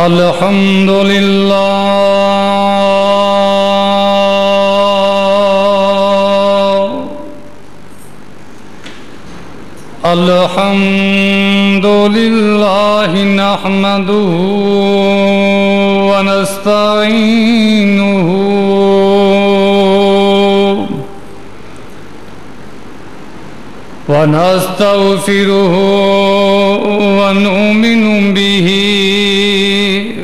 الحمد لله الحمد لله نحمده ونستعينه ونستغفره ونؤمن به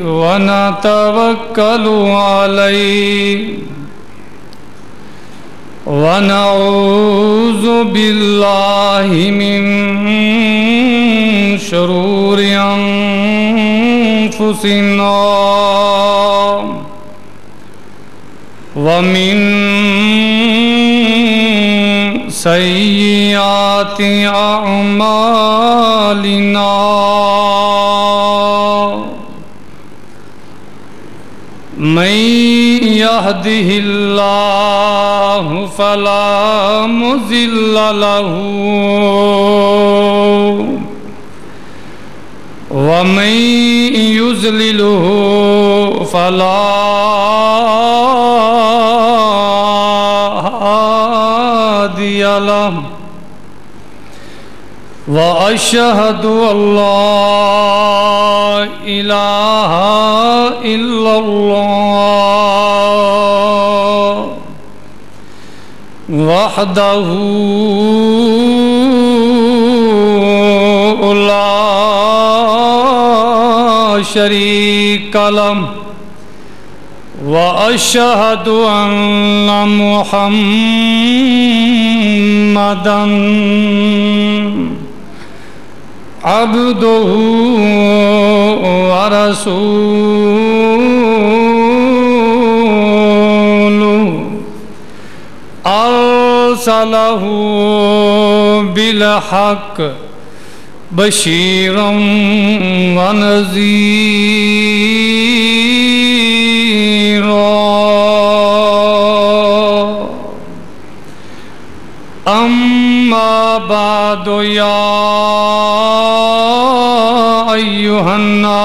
ونتوكل عليه ونعوذ بالله من شرور أنفسنا ومن سيئات أعمالنا من يهده الله فلا مضل له ومن يضلله فلا هادي له وأشهد أن لا إله إلا الله وحده لا شريك له وأشهد أن محمدًا عبده ورسوله أرسله بالحق بشيرا ونذيرا أما بعد يا أيها الناس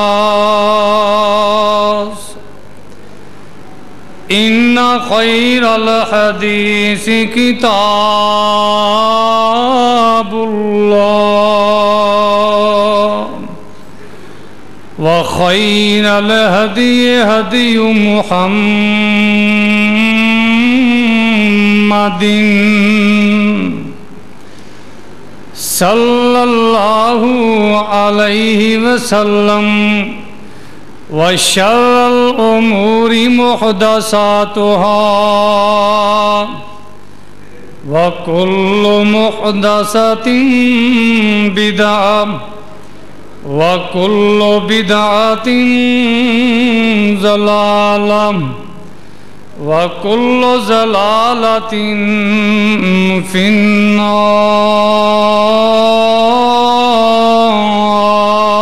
إن خير الحديث كتاب الله وخير الهدي هدي محمد صلى الله عليه وسلم وشر الأمور محدثاتها وكل محدثة بدعة وكل بدعة ضلالة وكل ضلالة في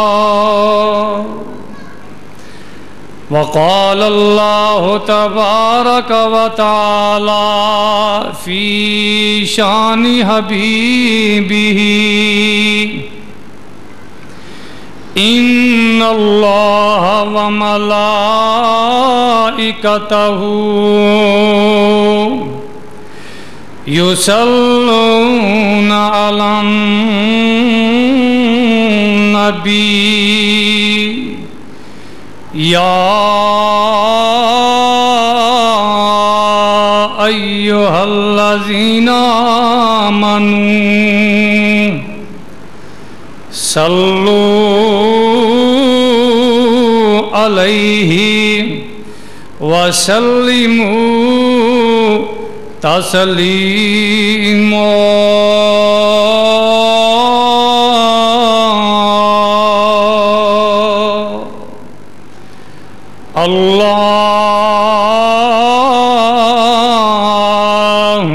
النار. وقال الله تبارك وتعالى في شان حبيبه إن الله وملائكته يصلون على النبي يا أيها الذين آمنوا صلوا عليه وسلموا تسليما.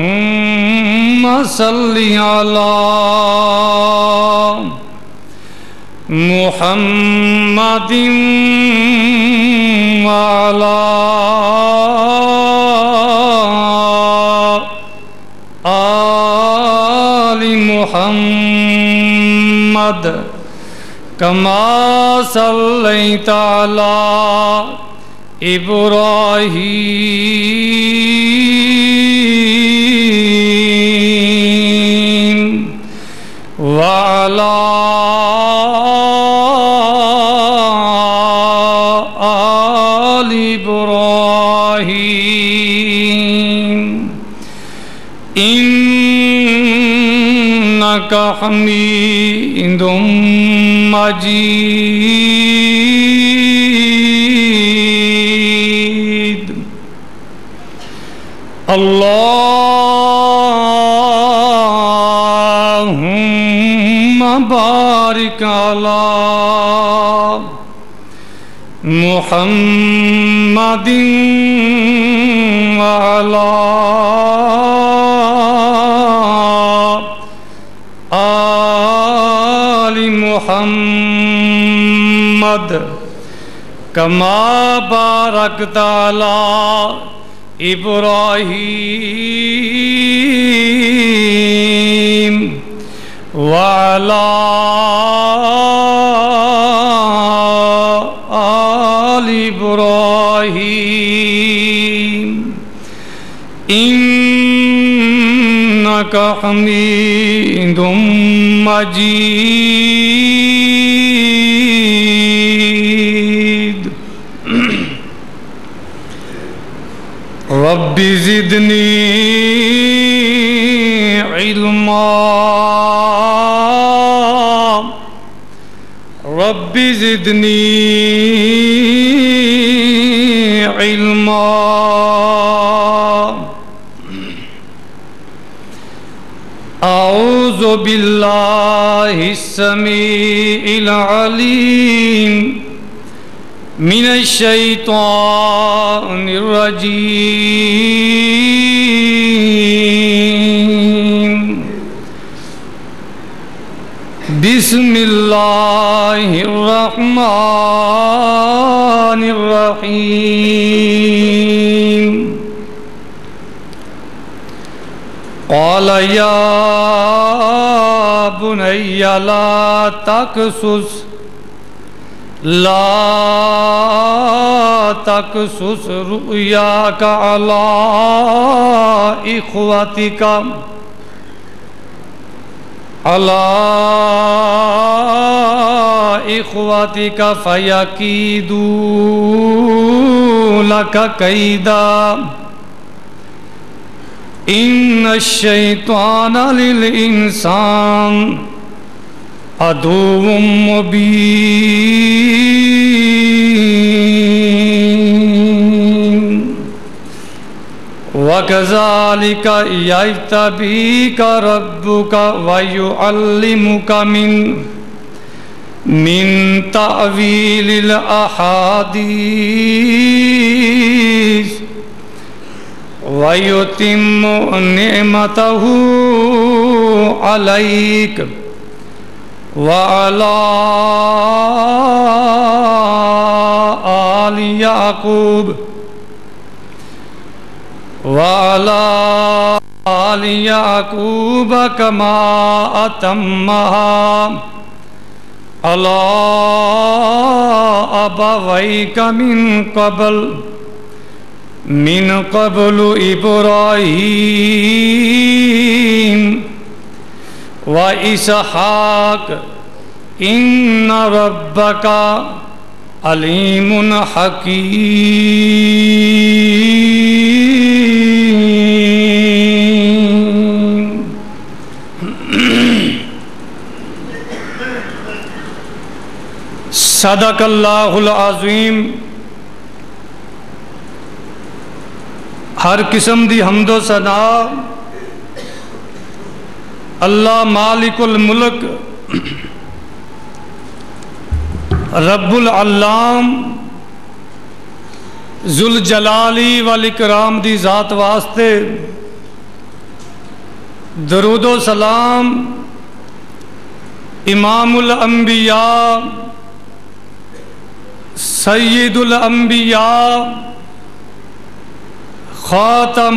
اللهم صل على محمد وعلى آل محمد كما صليت على إبراهيم وعلى آل إبراهيم إنك حميد مجيد. اللهم بارك على محمد وعلى آل محمد كما باركت على إبراهيم وعلى آل إبراهيم إنك حميد مجيد. رب زدني علما رب زدني علما. أعوذ بالله السميع العليم من الشيطان الرجيم. بسم الله الرحمن الرحيم. قال يا بني لا تقصص رؤياك على إخوتك فيكيدوا لك كيدا إن الشيطان للإنسان عدو مبين. وكذلك يجتبيك ربك ويعلمك من تأويل الأحاديث ويتم نعمته عليك وعلى آل يعقوب كما أتمها على أبويك من قبل إبراهيم وإسحاق إن ربك عليم حكيم. صدق اللہ العظیم. ہر قسم دی حمد و ثنا اللہ مالک الملک رب العلام ذوالجلالی والاکرام دی ذات واسطے درود و سلام امام الانبیاء سید الانبیاء خاتم